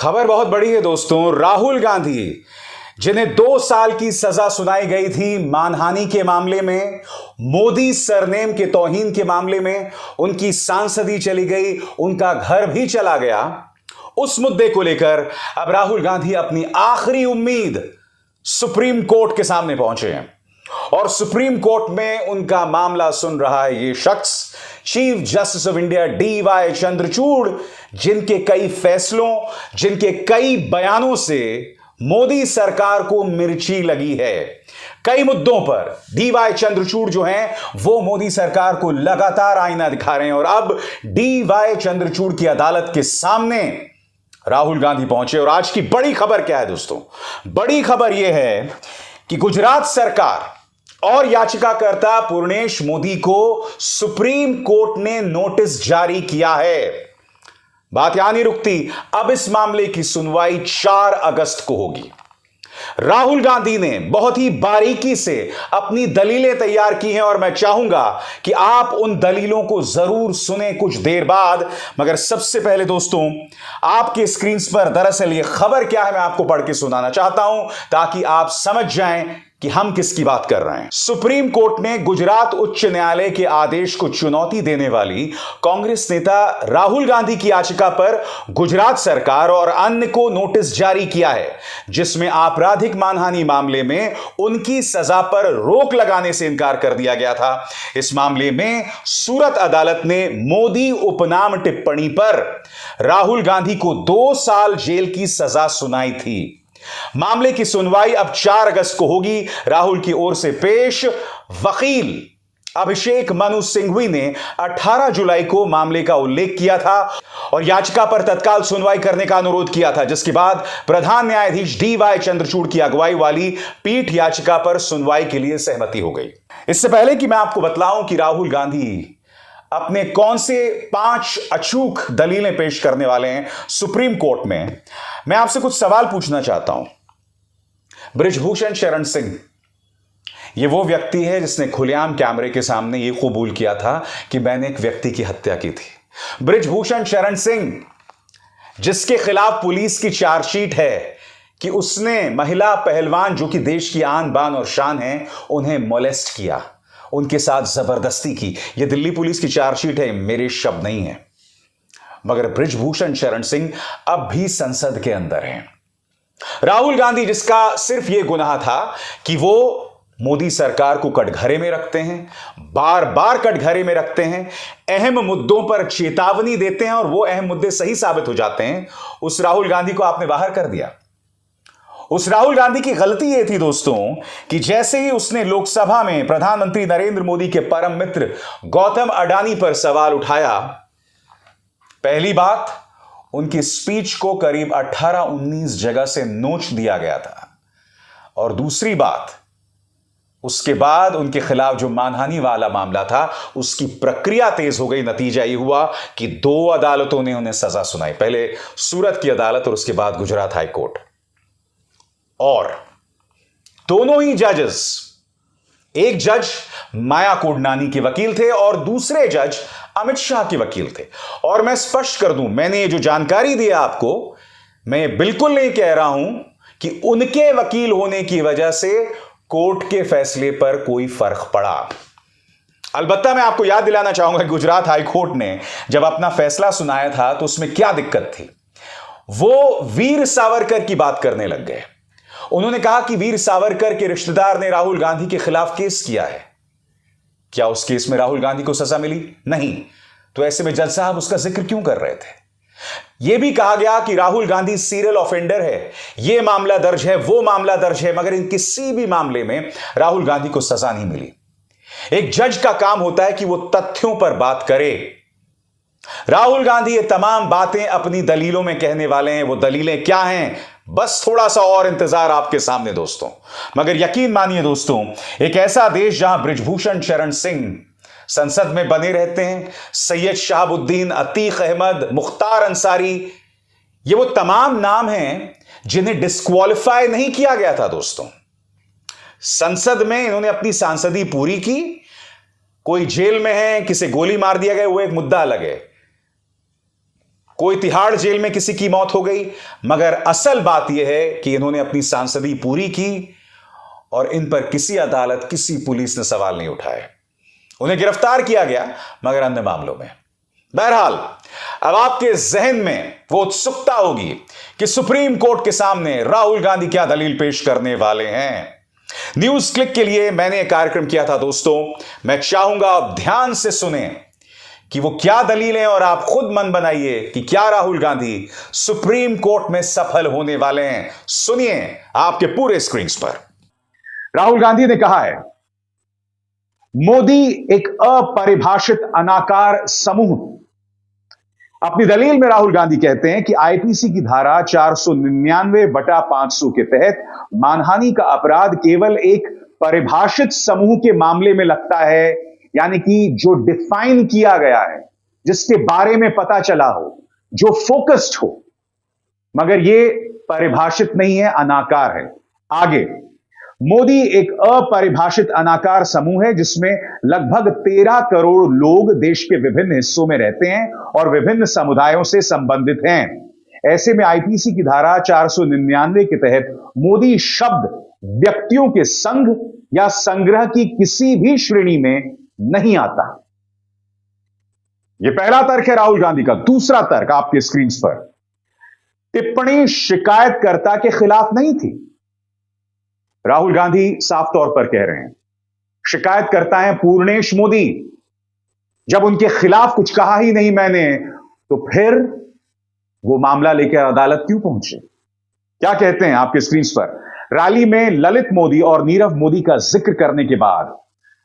खबर बहुत बड़ी है दोस्तों। राहुल गांधी, जिन्हें 2 साल की सजा सुनाई गई थी मानहानि के मामले में, मोदी सरनेम के तौहीन के मामले में, उनकी सांसदी चली गई, उनका घर भी चला गया। उस मुद्दे को लेकर अब राहुल गांधी अपनी आखिरी उम्मीद सुप्रीम कोर्ट के सामने पहुंचे हैं और सुप्रीम कोर्ट में उनका मामला सुन रहा है ये शख्स, chief justice of India DY Chandrachud, जिनके कई फैसलों, जिनके कई बयानों से मोदी सरकार को मिर्ची लगी है। कई मुद्दों पर DY चंद्रचूड़ जो हैं वो मोदी सरकार को लगातार आईना दिखा रहे हैं और अब DY चंद्रचूड़ की अदालत के सामने राहुल गांधी पहुंचे। और आज की बड़ी खबर क्या है दोस्तों? बड़ी खबर यह है कि गुजरात सरकार और याचिकाकर्ता पूर्णेश मोदी को सुप्रीम कोर्ट ने नोटिस जारी किया है। बात यहां नहीं रुकती, अब इस मामले की सुनवाई 4 अगस्त को होगी। राहुल गांधी ने बहुत ही बारीकी से अपनी दलीलें तैयार की हैं और मैं चाहूंगा कि आप उन दलीलों को जरूर सुने कुछ देर बाद। मगर सबसे पहले दोस्तों, आपके स्क्रीन पर दरअसल ये खबर क्या है मैं आपको पढ़ के सुनाना चाहता हूं ताकि आप समझ जाएं कि हम किसकी बात कर रहे हैं। सुप्रीम कोर्ट ने गुजरात उच्च न्यायालय के आदेश को चुनौती देने वाली कांग्रेस नेता राहुल गांधी की याचिका पर गुजरात सरकार और अन्य को नोटिस जारी किया है, जिसमें आपराधिक मानहानि मामले में उनकी सजा पर रोक लगाने से इनकार कर दिया गया था। इस मामले में सूरत अदालत ने मोदी उपनाम टिप्पणी पर राहुल गांधी को 2 साल जेल की सजा सुनाई थी। मामले की सुनवाई अब 4 अगस्त को होगी। राहुल की ओर से पेश वकील अभिषेक मनु सिंघवी ने 18 जुलाई को मामले का उल्लेख किया था और याचिका पर तत्काल सुनवाई करने का अनुरोध किया था, जिसके बाद प्रधान न्यायाधीश DY चंद्रचूड़ की अगुवाई वाली पीठ याचिका पर सुनवाई के लिए सहमति हो गई। इससे पहले कि मैं आपको बतलाऊं कि राहुल गांधी अपने कौन से 5 अचूक दलीलें पेश करने वाले हैं सुप्रीम कोर्ट में, मैं आपसे कुछ सवाल पूछना चाहता हूं। बृजभूषण शरण सिंह ये वो व्यक्ति है जिसने खुलेआम कैमरे के सामने ये कबूल किया था कि मैंने एक व्यक्ति की हत्या की थी। बृजभूषण शरण सिंह जिसके खिलाफ पुलिस की चार्जशीट है कि उसने महिला पहलवान जो कि देश की आन बान और शान है उन्हें मोलेस्ट किया, उनके साथ जबरदस्ती की। यह दिल्ली पुलिस की चार्जशीट है, मेरे शब्द नहीं है। मगर बृजभूषण शरण सिंह अब भी संसद के अंदर हैं। राहुल गांधी जिसका सिर्फ यह गुनाह था कि वो मोदी सरकार को कटघरे में रखते हैं, बार बार कटघरे में रखते हैं, अहम मुद्दों पर चेतावनी देते हैं और वो अहम मुद्दे सही साबित हो जाते हैं, उस राहुल गांधी को आपने बाहर कर दिया। उस राहुल गांधी की गलती यह थी दोस्तों कि जैसे ही उसने लोकसभा में प्रधानमंत्री नरेंद्र मोदी के परम मित्र गौतम अडानी पर सवाल उठाया, पहली बात उनकी स्पीच को करीब 18-19 जगह से नोच दिया गया था और दूसरी बात उसके बाद उनके खिलाफ जो मानहानि वाला मामला था उसकी प्रक्रिया तेज हो गई। नतीजा यह हुआ कि 2 अदालतों ने उन्हें सजा सुनाई, पहले सूरत की अदालत और उसके बाद गुजरात हाई कोर्ट। और दोनों ही जजेस, एक जज माया कोडनानी के वकील थे और दूसरे जज अमित शाह के वकील थे। और मैं स्पष्ट कर दूं, मैंने ये जो जानकारी दी आपको, मैं बिल्कुल नहीं कह रहा हूं कि उनके वकील होने की वजह से कोर्ट के फैसले पर कोई फर्क पड़ा। अलबत्ता मैं आपको याद दिलाना चाहूंगा कि गुजरात हाई कोर्ट ने जब अपना फैसला सुनाया था तो उसमें क्या दिक्कत थी। वो वीर सावरकर की बात करने लग गए। उन्होंने कहा कि वीर सावरकर के रिश्तेदार ने राहुल गांधी के खिलाफ केस किया है। क्या उस केस में राहुल गांधी को सजा मिली? नहीं। तो ऐसे में जज साहब उसका जिक्र क्यों कर रहे थे? यह भी कहा गया कि राहुल गांधी सीरियल ऑफेंडर है, यह मामला दर्ज है, वो मामला दर्ज है, मगर इन किसी भी मामले में राहुल गांधी को सजा नहीं मिली। एक जज का काम होता है कि वो तथ्यों पर बात करे। राहुल गांधी ये तमाम बातें अपनी दलीलों में कहने वाले हैं। वो दलीलें क्या हैं? बस थोड़ा सा और इंतजार आपके सामने दोस्तों। मगर यकीन मानिए दोस्तों, एक ऐसा देश जहां बृजभूषण शरण सिंह संसद में बने रहते हैं, सैयद शहाबुद्दीन, अतीक अहमद, मुख्तार अंसारी, ये वो तमाम नाम हैं जिन्हें डिस्क्वालिफाई नहीं किया गया था दोस्तों। संसद में इन्होंने अपनी सांसदी पूरी की। कोई जेल में है, किसे गोली मार दिया गया, वो एक मुद्दा अलग है। कोई तिहाड़ जेल में किसी की मौत हो गई, मगर असल बात यह है कि इन्होंने अपनी सांसदी पूरी की और इन पर किसी अदालत, किसी पुलिस ने सवाल नहीं उठाए। उन्हें गिरफ्तार किया गया मगर अन्य मामलों में। बहरहाल, अब आपके जहन में वो उत्सुकता होगी कि सुप्रीम कोर्ट के सामने राहुल गांधी क्या दलील पेश करने वाले हैं। न्यूज क्लिक के लिए मैंने एक कार्यक्रम किया था दोस्तों, मैं चाहूंगा आप ध्यान से सुने कि वो क्या दलील है और आप खुद मन बनाइए कि क्या राहुल गांधी सुप्रीम कोर्ट में सफल होने वाले हैं। सुनिए आपके पूरे स्क्रीन पर। राहुल गांधी ने कहा है, मोदी एक अपरिभाषित अनाकार समूह। अपनी दलील में राहुल गांधी कहते हैं कि आईपीसी की धारा 499/500 के तहत मानहानि का अपराध केवल एक परिभाषित समूह के मामले में लगता है, यानी कि जो डिफाइन किया गया है, जिसके बारे में पता चला हो, जो फोकस्ड हो, मगर यह परिभाषित नहीं है, अनाकार है। आगे, मोदी एक अपरिभाषित अनाकार समूह है जिसमें लगभग 13 करोड़ लोग देश के विभिन्न हिस्सों में रहते हैं और विभिन्न समुदायों से संबंधित हैं। ऐसे में आईपीसी की धारा 499 के तहत मोदी शब्द व्यक्तियों के संघ या संग्रह की किसी भी श्रेणी में नहीं आता। यह पहला तर्क है राहुल गांधी का। दूसरा तर्क आपके स्क्रीन पर, टिप्पणी शिकायतकर्ता के खिलाफ नहीं थी। राहुल गांधी साफ तौर पर कह रहे हैं, शिकायतकर्ता हैं पूर्णेश मोदी। जब उनके खिलाफ कुछ कहा ही नहीं मैंने, तो फिर वो मामला लेकर अदालत क्यों पहुंचे? क्या कहते हैं आपके स्क्रीन पर, रैली में ललित मोदी और नीरव मोदी का जिक्र करने के बाद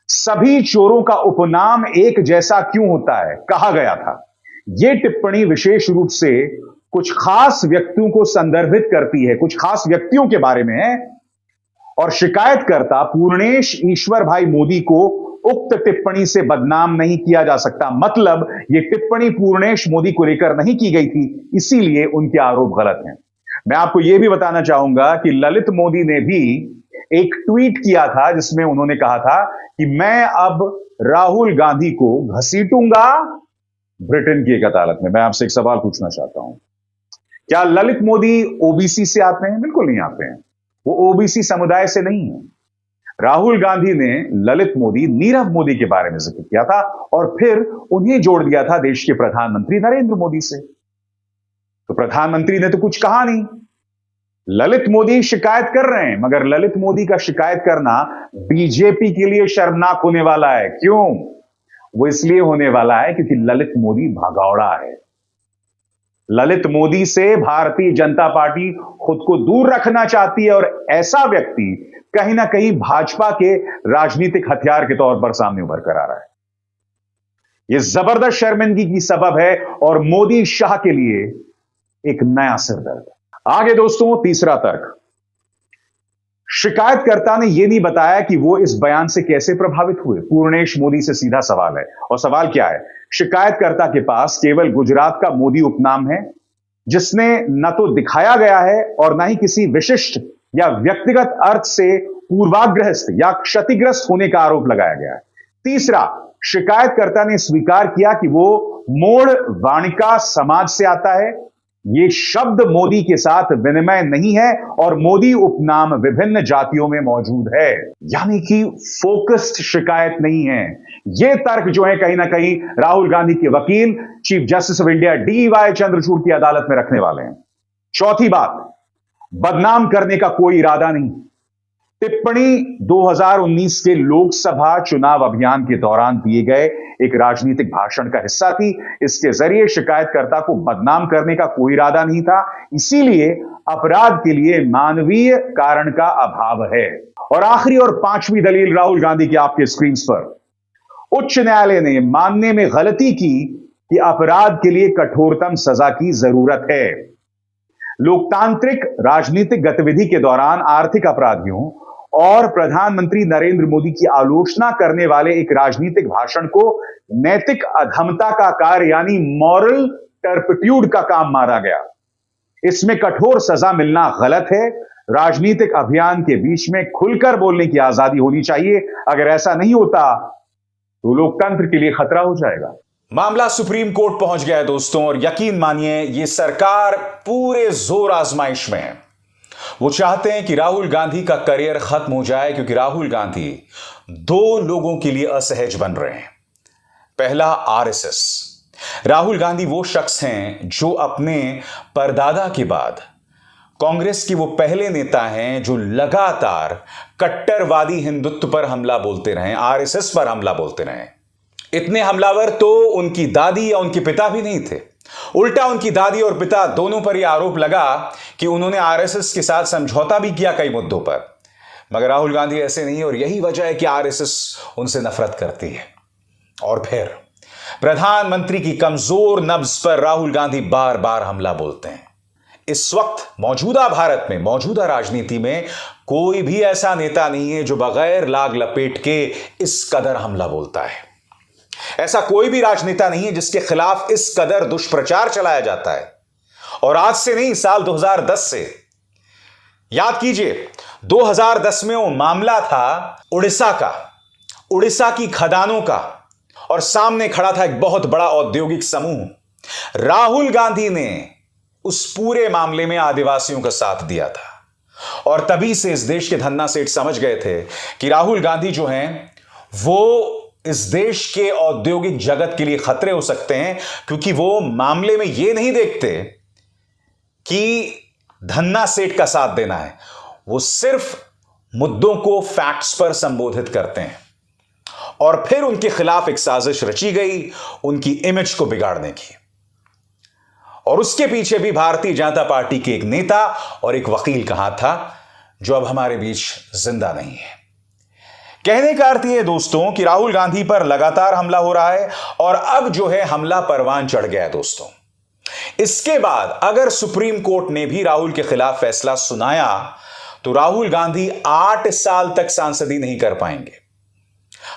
सभी चोरों का उपनाम एक जैसा क्यों होता है, कहा गया था। यह टिप्पणी विशेष रूप से कुछ खास व्यक्तियों को संदर्भित करती है, कुछ खास व्यक्तियों के बारे में है, और शिकायतकर्ता पूर्णेश ईश्वर भाई मोदी को उक्त टिप्पणी से बदनाम नहीं किया जा सकता। मतलब यह टिप्पणी पूर्णेश मोदी को लेकर नहीं की गई थी, इसीलिए उनके आरोप गलत हैं। मैं आपको यह भी बताना चाहूंगा कि ललित मोदी ने भी एक ट्वीट किया था जिसमें उन्होंने कहा था कि मैं अब राहुल गांधी को घसीटूंगा ब्रिटेन की एक अदालत में। मैं आपसे एक सवाल पूछना चाहता हूं, क्या ललित मोदी ओबीसी से आते हैं? बिल्कुल नहीं आते हैं, वो ओबीसी समुदाय से नहीं है। राहुल गांधी ने ललित मोदी, नीरव मोदी के बारे में जिक्र किया था और फिर उन्हें जोड़ दिया था देश के प्रधानमंत्री नरेंद्र मोदी से। तो प्रधानमंत्री ने तो कुछ कहा नहीं, ललित मोदी शिकायत कर रहे हैं, मगर ललित मोदी का शिकायत करना बीजेपी के लिए शर्मनाक होने वाला है। क्यों? वो इसलिए होने वाला है क्योंकि ललित मोदी भगौड़ा है। ललित मोदी से भारतीय जनता पार्टी खुद को दूर रखना चाहती है और ऐसा व्यक्ति कहीं ना कहीं भाजपा के राजनीतिक हथियार के तौर पर सामने उभर कर आ रहा है। यह जबरदस्त शर्मिंदगी की सबब है और मोदी शाह के लिए एक नया सिरदर्द। आगे दोस्तों, तीसरा तर्क, शिकायतकर्ता ने यह नहीं बताया कि वो इस बयान से कैसे प्रभावित हुए। पूर्णेश मोदी से सीधा सवाल है, और सवाल क्या है? शिकायतकर्ता के पास केवल गुजरात का मोदी उपनाम है, जिसने न तो दिखाया गया है और न ही किसी विशिष्ट या व्यक्तिगत अर्थ से पूर्वाग्रस्त या क्षतिग्रस्त होने का आरोप लगाया गया है। तीसरा, शिकायतकर्ता ने स्वीकार किया कि वो मोड़ वाणिका समाज से आता है। ये शब्द मोदी के साथ विनिमय नहीं है और मोदी उपनाम विभिन्न जातियों में मौजूद है, यानी कि फोकस्ड शिकायत नहीं है। यह तर्क जो है कहीं ना कहीं राहुल गांधी के वकील chief justice of India DY Chandrachud की अदालत में रखने वाले हैं। चौथी बात, बदनाम करने का कोई इरादा नहीं। टिप्पणी 2019 के लोकसभा चुनाव अभियान के दौरान दिए गए एक राजनीतिक भाषण का हिस्सा थी। इसके जरिए शिकायतकर्ता को बदनाम करने का कोई इरादा नहीं था, इसीलिए अपराध के लिए मानवीय कारण का अभाव है। और आखिरी और पांचवी दलील राहुल गांधी की आपके स्क्रीन पर, उच्च न्यायालय ने मानने में गलती की कि अपराध के लिए कठोरतम सजा की जरूरत है। लोकतांत्रिक राजनीतिक गतिविधि के दौरान आर्थिक अपराधियों और प्रधानमंत्री नरेंद्र मोदी की आलोचना करने वाले एक राजनीतिक भाषण को नैतिक अधमता का कार्य यानी मॉरल टर्पिट्यूड का काम माना गया। इसमें कठोर सजा मिलना गलत है। राजनीतिक अभियान के बीच में खुलकर बोलने की आजादी होनी चाहिए। अगर ऐसा नहीं होता तो लोकतंत्र के लिए खतरा हो जाएगा। मामला सुप्रीम कोर्ट पहुंच गया है दोस्तों, और यकीन मानिए यह सरकार पूरे जोर आजमाइश में है। वो चाहते हैं कि राहुल गांधी का करियर खत्म हो जाए, क्योंकि राहुल गांधी दो लोगों के लिए असहज बन रहे हैं। पहला, आरएसएस। राहुल गांधी वो शख्स हैं जो अपने परदादा के बाद कांग्रेस की वो पहले नेता हैं जो लगातार कट्टरवादी हिंदुत्व पर हमला बोलते रहे, आरएसएस पर हमला बोलते रहे। इतने हमलावर तो उनकी दादी या उनके पिता भी नहीं थे। उल्टा उनकी दादी और पिता दोनों पर यह आरोप लगा कि उन्होंने आरएसएस के साथ समझौता भी किया कई मुद्दों पर। मगर राहुल गांधी ऐसे नहीं, और यही वजह है कि आरएसएस उनसे नफरत करती है। और फिर प्रधानमंत्री की कमजोर नब्ज पर राहुल गांधी बार बार हमला बोलते हैं। इस वक्त मौजूदा भारत में, मौजूदा राजनीति में कोई भी ऐसा नेता नहीं है जो बगैर लाग लपेट के इस कदर हमला बोलता है। ऐसा कोई भी राजनेता नहीं है जिसके खिलाफ इस कदर दुष्प्रचार चलाया जाता है। और आज से नहीं, साल 2010 से। याद कीजिए, 2010 में वो मामला था उड़ीसा का, उड़ीसा की खदानों का, और सामने खड़ा था एक बहुत बड़ा औद्योगिक समूह। राहुल गांधी ने उस पूरे मामले में आदिवासियों का साथ दिया था, और तभी से इस देश के धन्ना सेठ समझ गए थे कि राहुल गांधी जो हैं वो इस देश के औद्योगिक जगत के लिए खतरे हो सकते हैं, क्योंकि वो मामले में ये नहीं देखते कि धन्ना सेठ का साथ देना है। वो सिर्फ मुद्दों को फैक्ट्स पर संबोधित करते हैं। और फिर उनके खिलाफ एक साजिश रची गई उनकी इमेज को बिगाड़ने की, और उसके पीछे भी भारतीय जनता पार्टी के एक नेता और एक वकील का हाथ था, जो अब हमारे बीच जिंदा नहीं है। कहने का अर्थ यह दोस्तों कि राहुल गांधी पर लगातार हमला हो रहा है, और अब जो है हमला परवान चढ़ गया है दोस्तों। इसके बाद अगर सुप्रीम कोर्ट ने भी राहुल के खिलाफ फैसला सुनाया तो राहुल गांधी 8 साल तक सांसदी नहीं कर पाएंगे।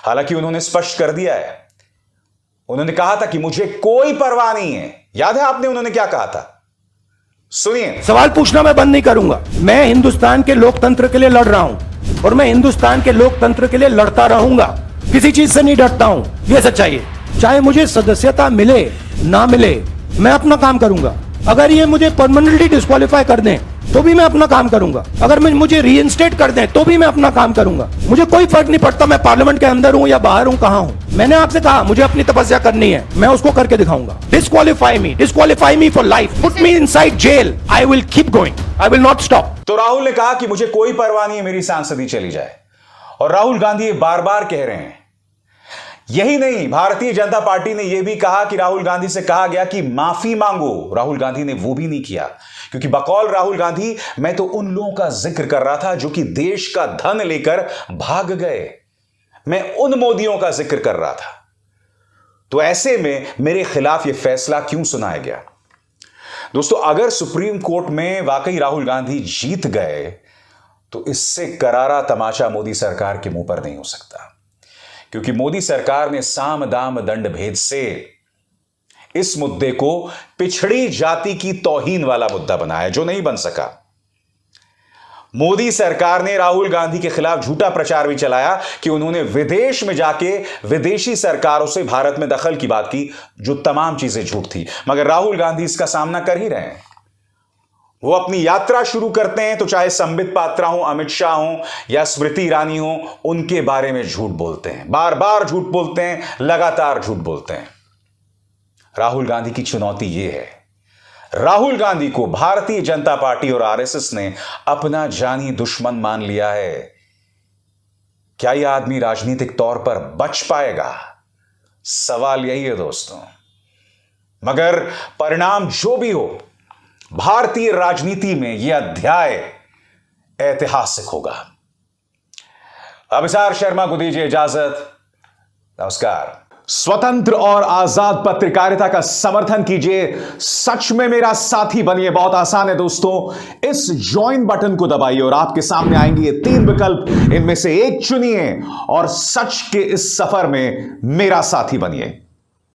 हालांकि उन्होंने स्पष्ट कर दिया है, उन्होंने कहा था कि मुझे कोई परवाह नहीं है। याद है आपने उन्होंने क्या कहा था? सुनिए। सवाल पूछना मैं बंद नहीं करूंगा। मैं हिंदुस्तान के लोकतंत्र के लिए लड़ रहा हूं, और मैं हिंदुस्तान के लोकतंत्र के लिए लड़ता रहूंगा। किसी चीज से नहीं डरता हूं, यह सच्चाई है। चाहे मुझे सदस्यता मिले ना मिले, मैं अपना काम करूंगा। अगर ये मुझे परमानेंटली डिस्क्वालीफाई कर दें तो भी मैं अपना काम करूंगा। अगर मुझे रीइंस्टेट कर दें तो भी मैं अपना काम करूंगा। मुझे कोई फर्क नहीं पड़ता मैं पार्लियामेंट के अंदर हूं या बाहर हूं, कहां हूं। मैंने आपसे कहा मुझे अपनी तपस्या करनी है, मैं उसको करके दिखाऊंगा। Disqualify me for life, put me inside jail, I will keep going, I will not stop. तो राहुल ने कहा कि मुझे कोई परवाह नहीं है मेरी सांसदी चली जाए, और राहुल गांधी बार बार कह रहे हैं। यही नहीं, भारतीय जनता पार्टी ने यह भी कहा कि राहुल गांधी से कहा गया कि माफी मांगो। राहुल गांधी ने वो भी नहीं किया, क्योंकि बकौल राहुल गांधी मैं तो उन लोगों का जिक्र कर रहा था जो कि देश का धन लेकर भाग गए। मैं उन मोदियों का जिक्र कर रहा था। तो ऐसे में मेरे खिलाफ यह फैसला क्यों सुनाया गया? दोस्तों, अगर सुप्रीम कोर्ट में वाकई राहुल गांधी जीत गए तो इससे करारा तमाचा मोदी सरकार के मुंह पर नहीं हो सकता, क्योंकि मोदी सरकार ने साम दाम दंड भेद से इस मुद्दे को पिछड़ी जाति की तौहीन वाला मुद्दा बनाया, जो नहीं बन सका। मोदी सरकार ने राहुल गांधी के खिलाफ झूठा प्रचार भी चलाया कि उन्होंने विदेश में जाके विदेशी सरकारों से भारत में दखल की बात की, जो तमाम चीजें झूठ थी। मगर राहुल गांधी इसका सामना कर ही रहे हैं। वो अपनी यात्रा शुरू करते हैं तो चाहे संबित पात्रा हो, अमित शाह हो या स्मृति ईरानी हो, उनके बारे में झूठ बोलते हैं, बार बार झूठ बोलते हैं, लगातार झूठ बोलते हैं। राहुल गांधी की चुनौती यह है, राहुल गांधी को भारतीय जनता पार्टी और आरएसएस ने अपना जानी दुश्मन मान लिया है। क्या यह आदमी राजनीतिक तौर पर बच पाएगा? सवाल यही है दोस्तों। मगर परिणाम जो भी हो, भारतीय राजनीति में यह अध्याय ऐतिहासिक होगा। अभिसार शर्मा को दीजिए इजाजत। नमस्कार। स्वतंत्र और आजाद पत्रकारिता का समर्थन कीजिए, सच में मेरा साथी बनिए। बहुत आसान है दोस्तों, इस ज्वाइन बटन को दबाइए और आपके सामने आएंगे ये 3 विकल्प, इनमें से एक चुनिए और सच के इस सफर में मेरा साथी बनिए।